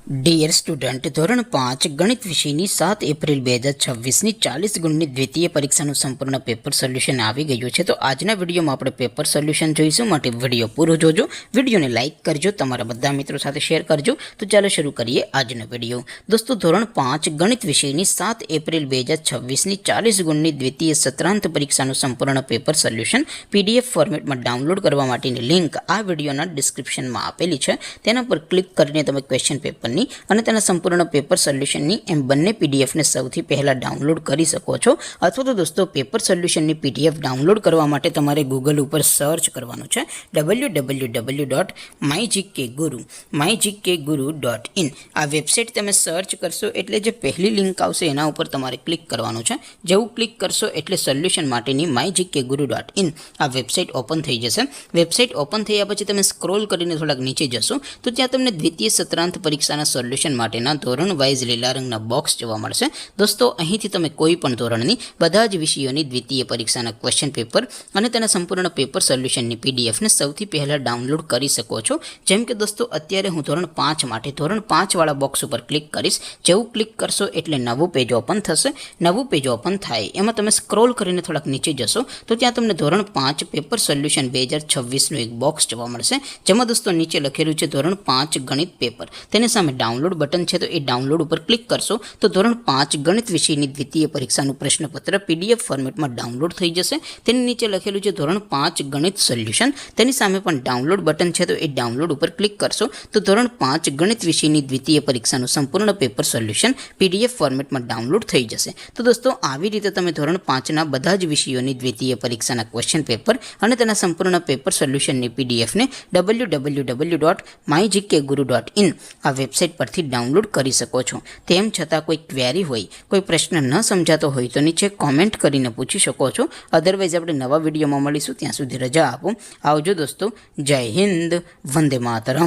Dear student, ધોરણ 5 ગણિત વિષયની 7 એપ્રિલ 2026ની 40 ગુણની દ્વિતીય પરીક્ષાનું સંપૂર્ણ પેપર સોલ્યુશન આવી ગયું છે. તો આજના વિડીયોમાં આપણે પેપર સોલ્યુશન જોઈશું. માટે વિડીયો પૂરો જોજો, વિડીયોને લાઇક કરજો, તમારા બધા મિત્રો સાથે શેર કરજો. તો ચાલો શરૂ કરીએ આજનો વિડીયો. દોસ્તો, ધોરણ 5 ગણિત વિષયની 7 એપ્રિલ 2026ની 40 ગુણની દ્વિતીય સત્રાંત પરીક્ષાનું સંપૂર્ણ પેપર સોલ્યુશન PDF ફોર્મેટમાં ડાઉનલોડ કરવા માટેની લિંક આ વિડીયોના ડિસ્ક્રિપ્શનમાં આપેલી છે. તેના પર ક્લિક કરીને તમે ક્વેશ્ચન પેપરની અને તેના સંપૂર્ણ પેપર સોલ્યુશનની એમ બંને પીડીએફને સૌથી પહેલાં ડાઉનલોડ કરી શકો છો. અથવા તો દોસ્તો, પેપર સોલ્યુશનની PDF ડાઉનલોડ કરવા માટે તમારે ગૂગલ ઉપર સર્ચ કરવાનું છે www.mygkguru.in. આ વેબસાઇટ તમે સર્ચ કરશો એટલે જે પહેલી લિંક આવશે એના ઉપર તમારે ક્લિક કરવાનું છે. જેવું ક્લિક કરશો એટલે સોલ્યુશન માટેની mygkguru.in આ વેબસાઇટ ઓપન થઈ જશે. વેબસાઇટ ઓપન થયા પછી તમે સ્ક્રોલ કરીને થોડાક નીચે જશો તો ત્યાં તમને દ્વિતીય સત્રાંત પરીક્ષાના સોલ્યુશન માટેના ધોરણ વાઇઝ લીલા રંગના બોક્સ જોવા મળશે. દોસ્તો, અહીંથી તમે કોઈ પણ ધોરણની બધા જ વિષયોની દ્વિતીય પરીક્ષાના ક્વેશ્ચન પેપર અને તેના સંપૂર્ણ પેપર સોલ્યુશનની પીડીએફને સૌથી પહેલાં ડાઉનલોડ કરી શકો છો. જેમ કે દોસ્તો, અત્યારે હું ધોરણ 5 માટે ધોરણ 5 વાળા બોક્સ ઉપર ક્લિક કરીશ. જેવું ક્લિક કરશો એટલે નવું પેજ ઓપન થશે. નવું પેજ ઓપન થાય એમાં તમે સ્ક્રોલ કરીને થોડાક નીચે જશો તો ત્યાં તમને ધોરણ 5 પેપર સોલ્યુશન 2026નું એક બોક્સ જોવા મળશે. જેમાં દોસ્તો નીચે લખેલું છે ધોરણ 5 ગણિત પેપર. તેની સામે ડાઉનલોડ બટન છે, તો એ ડાઉનલોડ ઉપર ક્લિક કરશો તો ધોરણ 5 ગણિત વિષયની દ્વિતીય પરીક્ષાનું પ્રશ્નપત્ર PDF ફોર્મેટમાં ડાઉનલોડ થઈ જશે. તેની નીચે લખેલું છે ધોરણ 5 ગણિત સોલ્યુશન. તેની સામે પણ ડાઉનલોડ બટન છે, તો એ ડાઉનલોડ ઉપર ક્લિક કરશો તો ધોરણ 5 ગણિત વિષયની દ્વિતીય પરીક્ષાનું સંપૂર્ણ પેપર સોલ્યુશન PDF ફોર્મેટમાં ડાઉનલોડ થઈ જશે. તો દોસ્તો, આવી રીતે તમે ધોરણ 5ના બધા જ વિષયોની દ્વિતીય પરીક્ષાના ક્વેશ્ચન પેપર અને તેના સંપૂર્ણ પેપર સોલ્યુશનની PDFને www.mygkguru.in આ વેબસાઇટ પરથી ડાઉનલોડ કરી શકો છો. તેમ છતાં કોઈ ક્વેરી હોય, કોઈ પ્રશ્ન ન સમજાતો હોય તો નીચે કોમેન્ટ કરીને પૂછી શકો છો. અધરવાઇઝ આપણે નવા વિડીયોમાં મળીશું. ત્યાં સુધી રજા આપો. આવજો દોસ્તો. જય હિન્દ. વંદે માતરમ.